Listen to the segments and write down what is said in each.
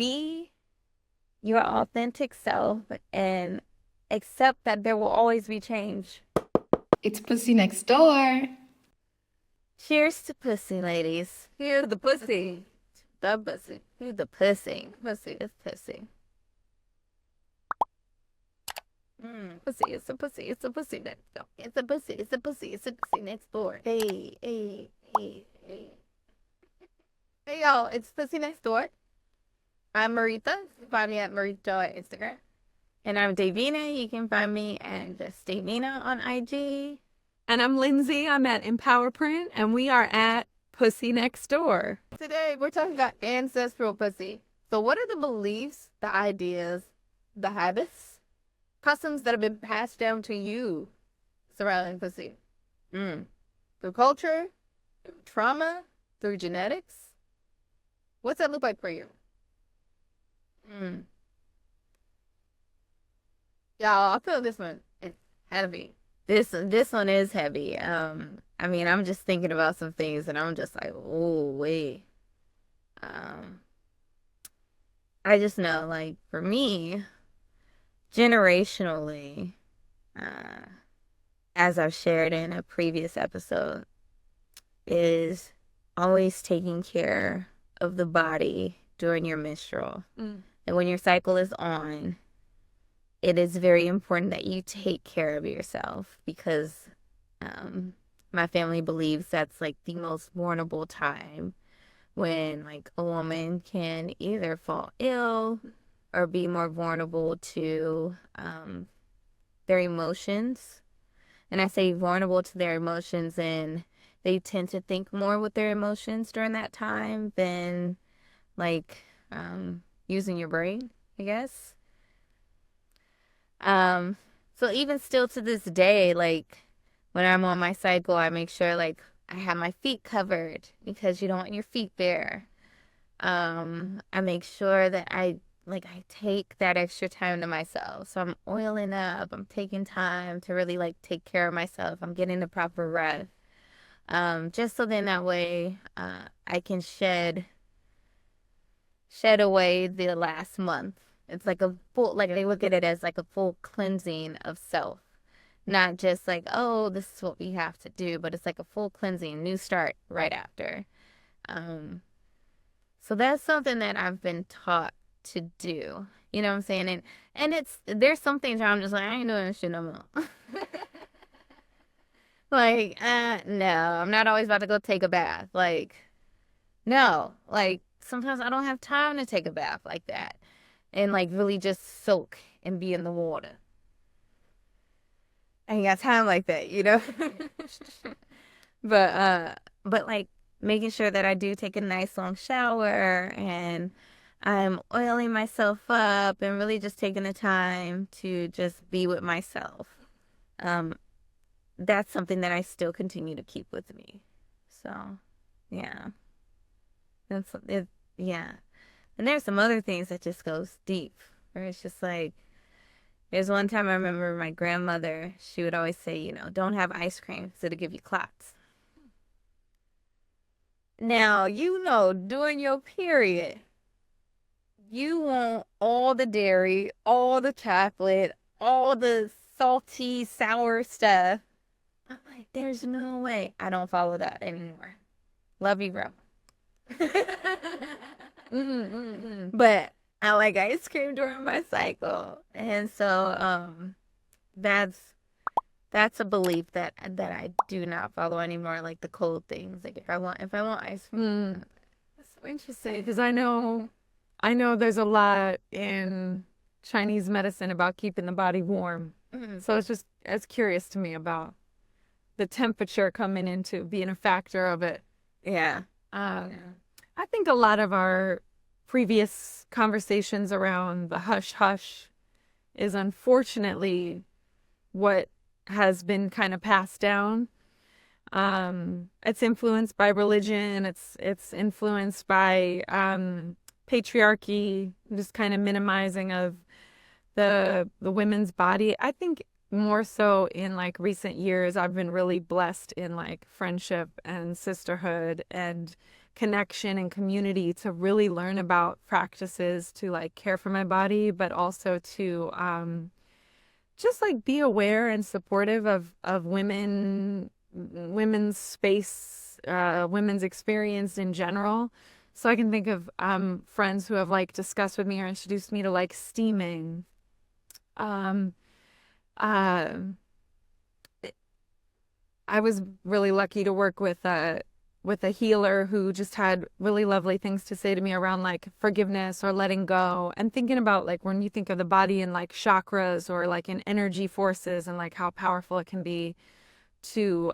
be your authentic self and accept that there will always be change. It's Pussy Next Door. Cheers to pussy, ladies. Here's the pussy. The pussy. Here's the pussy. Pussy is pussy. Pussy, it's a pussy, it's a pussy next door. It's a pussy, it's a pussy, it's a pussy next door. Hey, hey, hey, hey. Hey, y'all, it's Pussy Next Door. I'm Marita. You can find me at Marita on Instagram. And I'm Davina. You can find me at just Davina on IG. And I'm Lindsay. I'm at Empowerprint, and we are at Pussy Next Door. Today, we're talking about ancestral pussy. So what are the beliefs, the ideas, the habits, customs that have been passed down to you surrounding pussy? Through culture, through trauma, through genetics? What's that look like for you? Y'all, I feel this one is heavy. This one is heavy. I mean, I'm just thinking about some things and I'm just like, oh, wait. I just know, like, for me, generationally, as I've shared in a previous episode, is always taking care of the body during your menstrual. And when your cycle is on, it is very important that you take care of yourself because my family believes that's like the most vulnerable time when like a woman can either fall ill or be more vulnerable to their emotions. And I say vulnerable to their emotions, and they tend to think more with their emotions during that time than like using your brain, I guess. So even still to this day, like when I'm on my cycle, I make sure like I have my feet covered because you don't want your feet bare. I make sure that I take that extra time to myself. So I'm oiling up, I'm taking time to really like take care of myself. I'm getting the proper rest. Just so then that way I can shed away the last month. It's like a full, like they look at it as like a full cleansing of self. Not just like, oh, this is what we have to do, but it's like a full cleansing, new start right after. So that's something that I've been taught to do. You know what I'm saying? And there's some things where I'm just like, I ain't doing this shit no more. Like, no, I'm not always about to go take a bath. Like, no, like sometimes I don't have time to take a bath like that and like really just soak and be in the water. I ain't got time like that, you know? But like making sure that I do take a nice long shower and I'm oiling myself up and really just taking the time to just be with myself. That's something that I still continue to keep with me. So, yeah. That's it, yeah. And there's some other things that just goes deep where it's just like there's one time I remember my grandmother, she would always say, you know, don't have ice cream because it'll give you clots. Now, you know, during your period, you want all the dairy, all the chocolate, all the salty, sour stuff. I'm like, there's no way. I don't follow that anymore. Love you, bro. But I like ice cream during my cycle. And so that's a belief that I do not follow anymore, like the cold things. Like if I want ice cream. That's so interesting because I know there's a lot in Chinese medicine about keeping the body warm. So it's curious to me about the temperature coming into being a factor of it. Yeah. I think a lot of our previous conversations around the hush hush is unfortunately what has been kind of passed down. It's influenced by religion. It's influenced by patriarchy, just kind of minimizing of the women's body. I think more so in like recent years, I've been really blessed in like friendship and sisterhood and connection and community to really learn about practices to like care for my body, but also to just like be aware and supportive of women's space, women's experience in general. So I can think of friends who have like discussed with me or introduced me to like steaming. Um, uh, I was really lucky to work with a healer who just had really lovely things to say to me around like forgiveness or letting go, and thinking about like when you think of the body in like chakras or like in energy forces and like how powerful it can be to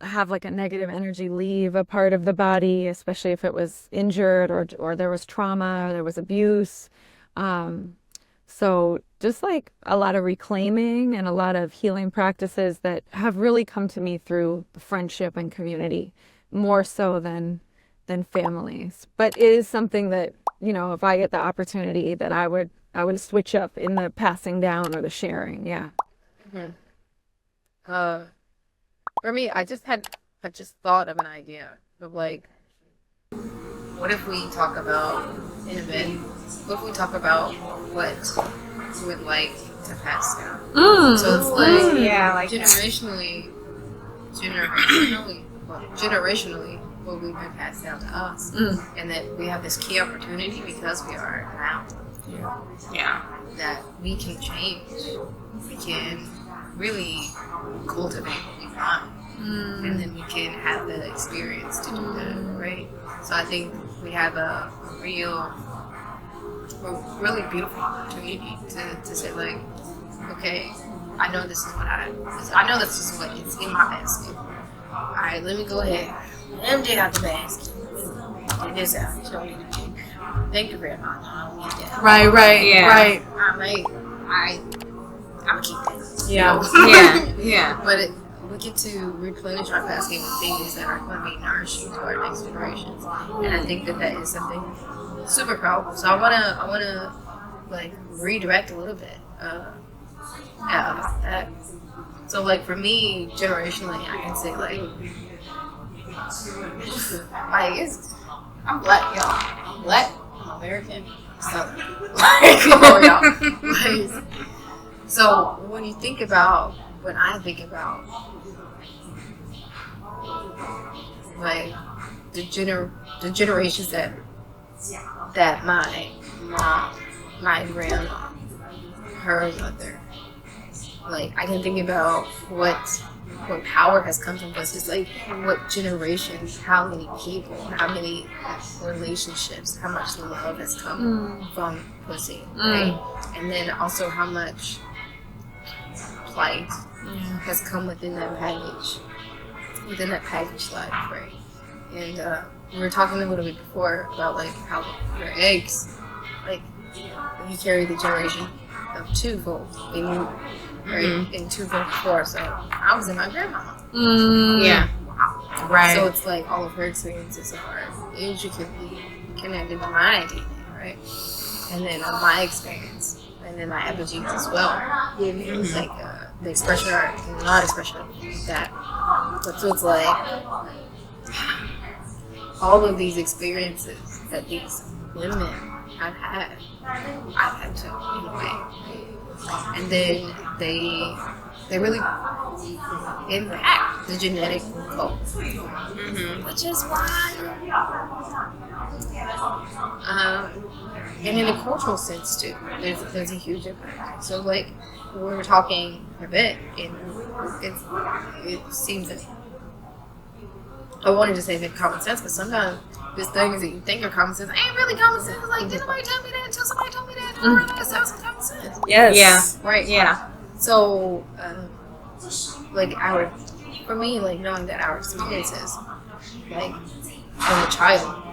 have like a negative energy leave a part of the body, especially if it was injured or there was trauma or there was abuse. So just like a lot of reclaiming and a lot of healing practices that have really come to me through friendship and community, more so than families. But it is something that, you know, if I get the opportunity, that I would switch up in the passing down or the sharing. Yeah. Mm-hmm. For me, I just thought of an idea of like, what if we talk about in a bit? What if we talk about what we would like to pass down? So it's like, like generationally, what we've been passed down to us, and that we have this key opportunity because we are now. Yeah. That we can change. We can really cultivate what we want. And then we can have the experience to do that, right? So I think we have a really beautiful opportunity to say like, okay, I know this is what is in my basket. All right, let me go ahead. Let me dig out the basket. Get this out. You don't need to dig. Thank you very much. I don't need that. Right. I'm gonna keep this. Yeah. But we get to replenish our basket with things that are going to be nourishing to our next generations, and I think that is something super powerful. So I wanna like redirect a little bit about that. So like for me, generationally, I can say like I'm black, y'all. I'm black. I'm American. Southern. Come on, y'all. So when I think about like the generations that my mom, my grandma, her mother, like I can think about what power has come from us. It's like what generations, how many people, how many relationships, how much love has come from pussy, right? And then also how much plight has come within that package life, right? And we were talking a little bit before about like how your eggs, like you carry the generation of twofold in you, right? In twofold before. So I was in my grandma. Yeah. Wow. Right. So it's like all of her experiences are intricately connected to my DNA, right? And then my experience, and then my epigenetics as well. It's like the expression or not expression of that. But so it's like all of these experiences that these women have had, I've had to in a way. And then they really impact the genetic code, which is why. And in a cultural sense too, there's a huge impact. So like we were talking a bit, and it seems that I wanted to say that common sense, but sometimes these things that you think are common sense ain't really common sense. Like, did nobody tell me that until somebody told me that? I realized that was common sense. Yes. Yeah. Right. Yeah. So, like for me, like knowing that our experiences, like as a child,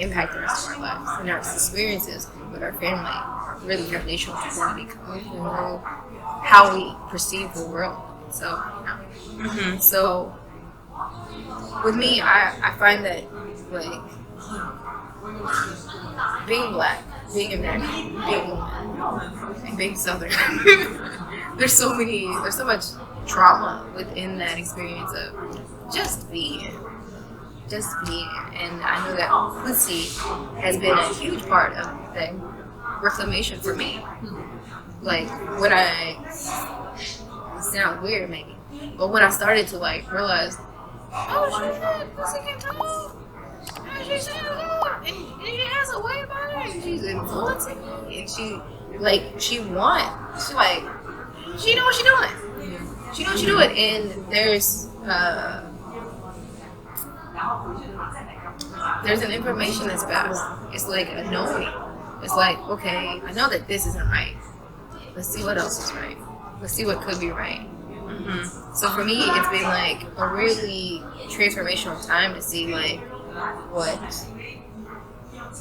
impact the rest of our lives, and our experiences with our family are really foundational before we come to know how we perceive the world. So, so with me, I find that like being black, being American, being woman, and being Southern, there's so much trauma within that experience of just being. just being. And I know that pussy has been a huge part of that reclamation for me. Like, when it sounds weird maybe, but when I started to like realize, oh shit, pussy can talk. And she's saying, oh, and she has a way about her, and she's influencing me, and she know what she's doing. She know what she's doing, and there's an information that's fast. It's like a knowing. It's like, okay, I know that this isn't right. Let's see what else is right. Let's see what could be right. Mm-hmm. So for me, it's been like a really transformational time to see like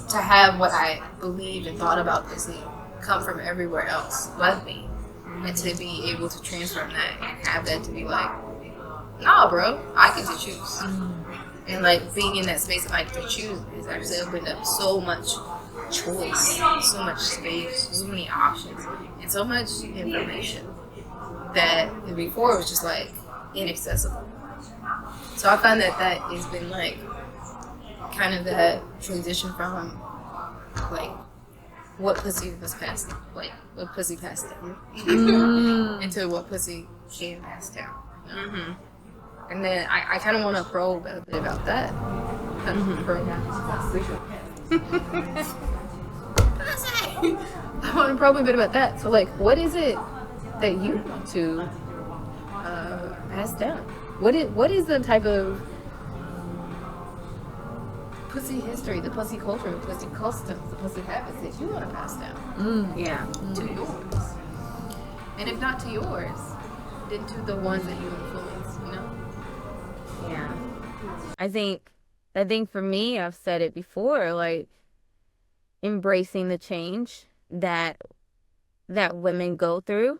to have what I believed and thought about pussy come from everywhere else but me, and to be able to transform that and have that to be like, nah, bro, I get to choose. And like being in that space of like to choose has actually opened up so much choice, so much space, so many options, and so much information that before it was just like inaccessible. So I find that has been like kind of that transition from like what pussy was passed, like what pussy passed down, into what pussy can pass down. Mm-hmm. And then I kind of want to probe a bit about that. I want to probe a bit about that. So like, what is it that you want to pass down? What is the type of pussy history, the pussy culture, the pussy customs, the pussy habits that you want to pass down? To yours. And if not to yours, then to the ones that you influence, you know? Yeah. I think for me, I've said it before, like embracing the change that women go through,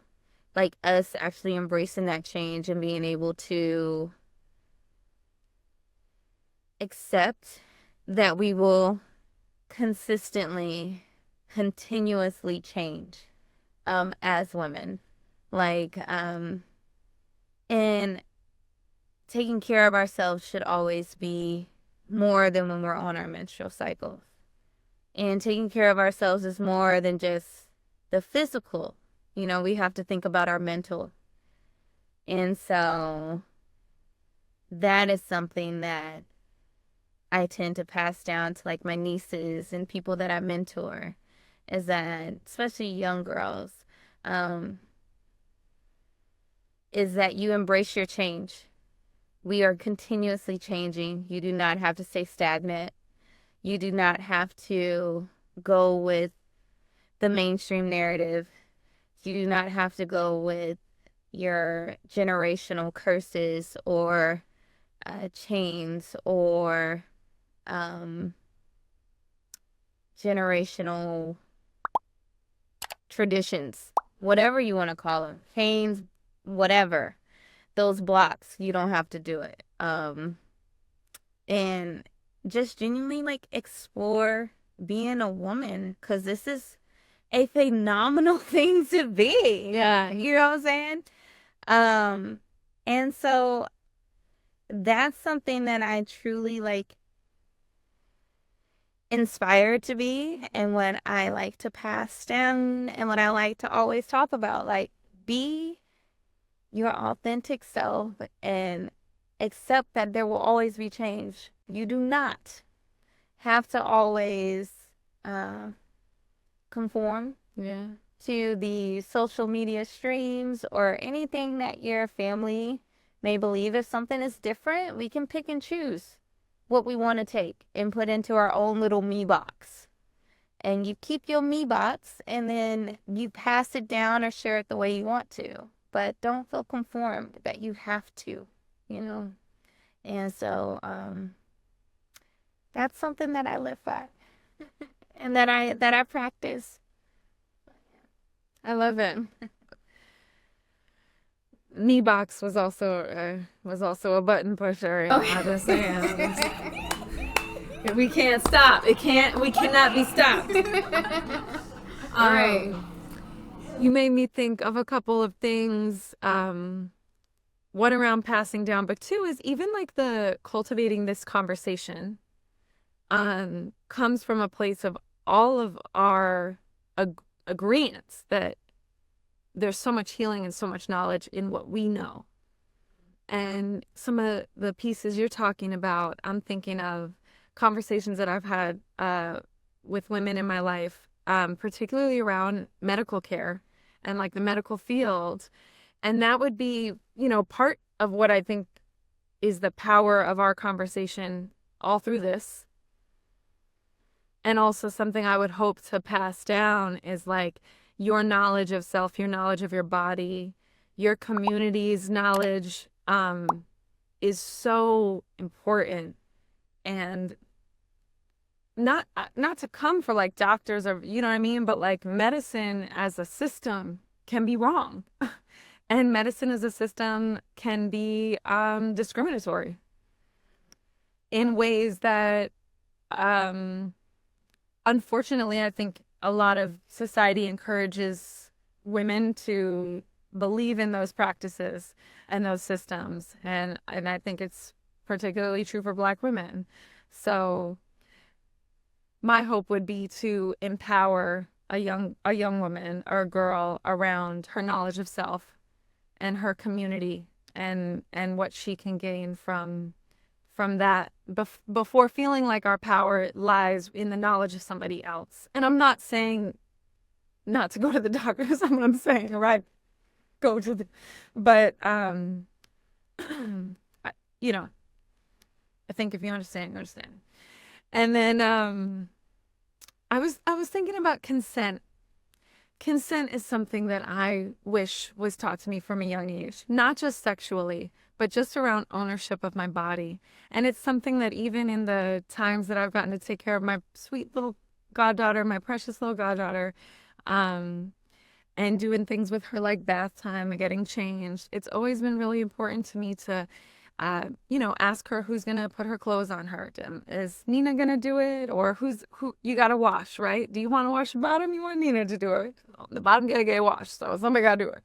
like us actually embracing that change and being able to accept that we will continuously change as women, like and taking care of ourselves should always be more than when we're on our menstrual cycles. And taking care of ourselves is more than just the physical. You know, we have to think about our mental. And so that is something that I tend to pass down to like my nieces and people that I mentor, is that, especially young girls, is that you embrace your change. We are continuously changing. You do not have to stay stagnant. You do not have to go with the mainstream narrative. You do not have to go with your generational curses or chains or generational traditions, whatever you want to call them, chains, whatever. Those blocks, you don't have to do it. And just genuinely like explore being a woman, because this is a phenomenal thing to be. Yeah. You know what I'm saying? And so that's something that I truly like inspired to be, and what I like to pass down, and what I like to always talk about, like, be your authentic self and accept that there will always be change. You do not have to always conform to the social media streams or anything that your family may believe. If something is different, we can pick and choose what we want to take and put into our own little me box. And you keep your me box, and then you pass it down or share it the way you want to. But don't feel conformed that you have to, you know. And so that's something that I live by and that I practice. I love it. Me box was also a button pusher. I'm just saying. We can't stop. We cannot be stopped. All right. You made me think of a couple of things one around passing down, but two is even like the cultivating this conversation comes from a place of all of our agreements that there's so much healing and so much knowledge in what we know. And some of the pieces you're talking about, I'm thinking of conversations that I've had with women in my life, particularly around medical care and like the medical field. And that would be, you know, part of what I think is the power of our conversation all through this. And also something I would hope to pass down is like your knowledge of self, your knowledge of your body, your community's knowledge is so important. And not to come for like doctors or, you know what I mean, but like medicine as a system can be wrong. And medicine as a system can be discriminatory in ways that unfortunately, I think a lot of society encourages women to believe in those practices and those systems. And I think it's particularly true for Black women. So my hope would be to empower a young woman or a girl around her knowledge of self and her community and what she can gain from that before feeling like our power lies in the knowledge of somebody else. And I'm not saying not to go to the doctor. That's what I'm saying, right? Go to the, but you know, I think if you understand, you understand. And then I was thinking about consent. Consent is something that I wish was taught to me from a young age, not just sexually, but just around ownership of my body. And it's something that even in the times that I've gotten to take care of my sweet little goddaughter, my precious little goddaughter, and doing things with her like bath time and getting changed, it's always been really important to me to, you know, ask her who's going to put her clothes on her. Is Nina going to do it? Or who you got to wash, right? Do you want to wash the bottom? You want Nina to do it? The bottom got to get washed, so somebody got to do it.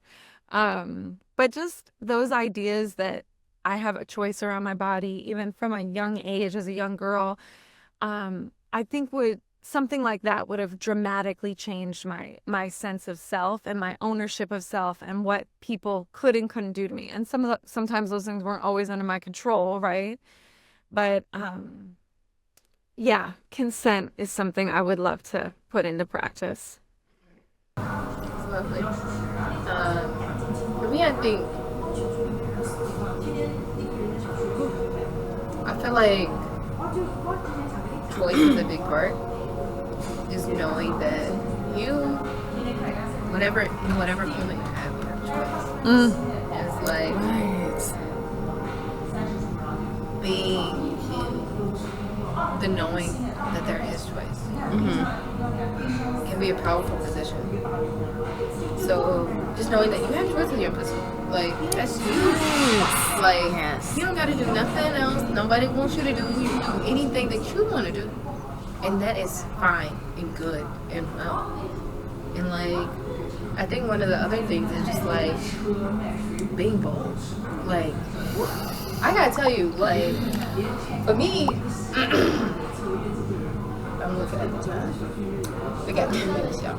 But just those ideas that I have a choice around my body, even from a young age as a young girl, I think something like that would have dramatically changed my sense of self and my ownership of self and what people could and couldn't do to me. And sometimes those things weren't always under my control, right? But yeah, consent is something I would love to put into practice. Lovely. For me, I feel like choice is a big part. Just knowing that whatever feeling you have choice. It's like being in the knowing that there is choice. Can be a powerful position. So just knowing that you have choice in your pussy. Like, that's you. Like, you don't gotta do nothing else. Nobody wants you to do. You can do anything that you want to do. And that is fine and good and well. And like, I think one of the other things is just like being bold. Like, I gotta tell you, like, for me, I'm looking at the time. We got 2 minutes, y'all.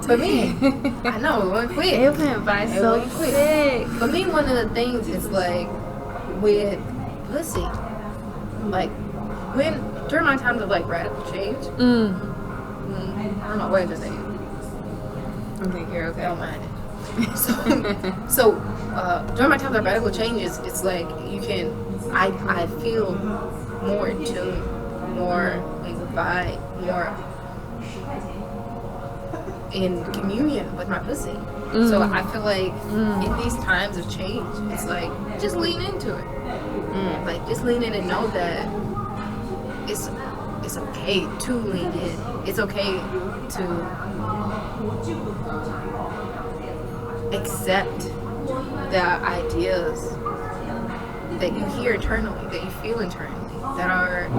For me, I know, it went quick. It went by so quick. For me, one of the things is like with pussy, like during my times of like radical change, I don't know what to say. I think you're okay. I don't mind it. So during my times of radical changes, it's like I feel more in tune, more like vibe, more in communion with my pussy. So I feel like in these times of change, it's like just lean into it. Like just lean in and know that it's okay to lean in. It's okay to accept the ideas that you hear internally, that you feel internally, that are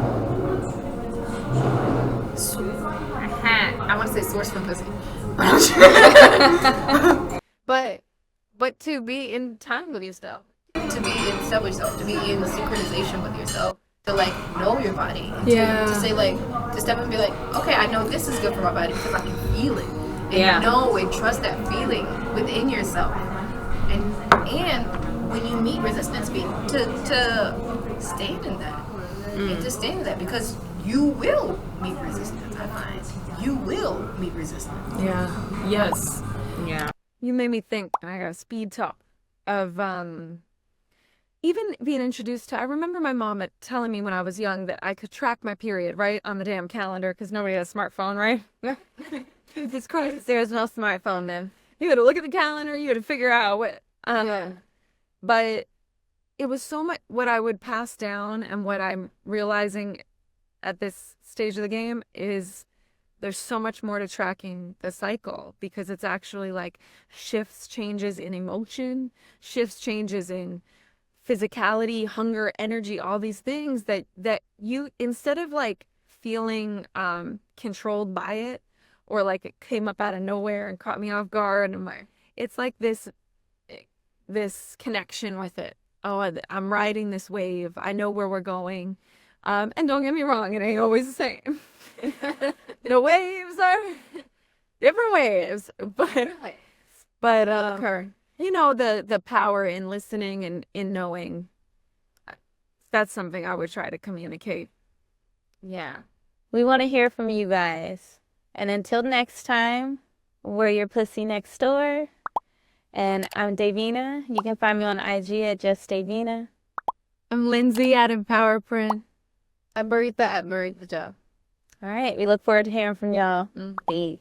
I want to say source from pussy. But to be in time with yourself. to be in step with yourself, to be in synchronization with yourself, to like know your body, and to say like, to step and be like, okay, I know this is good for my body because I can feel it, and know and trust that feeling within yourself, and when you meet resistance, to stand in that, and to stand in that, because you will meet resistance. I find you will meet resistance. Yeah. Yes. Yeah. You made me think, and I got a speed talk of even being introduced to. I remember my mom telling me when I was young that I could track my period right on the damn calendar because nobody has a smartphone, right? Jesus Christ, There's no smartphone then. you got to look at the calendar. You got to figure out what. But it was so much what I would pass down, and what I'm realizing at this stage of the game is there's so much more to tracking the cycle, because it's actually like shifts, changes in emotion, shifts, changes in physicality, hunger, energy, all these things that you, instead of like feeling controlled by it, or like it came up out of nowhere and caught me off guard, and it's like this connection with it. Oh, I'm riding this wave. I know where we're going. And don't get me wrong, it ain't always the same. The waves are different waves, but you know, the power in listening and in knowing. That's something I would try to communicate. Yeah. We want to hear from you guys. And until next time, we're your pussy next door. And I'm Davina. You can find me on IG at just Davina. I'm Lindsay at EmpowerPrint. I'm Maritha at Maritha Job. All right. We look forward to hearing from y'all. Peace.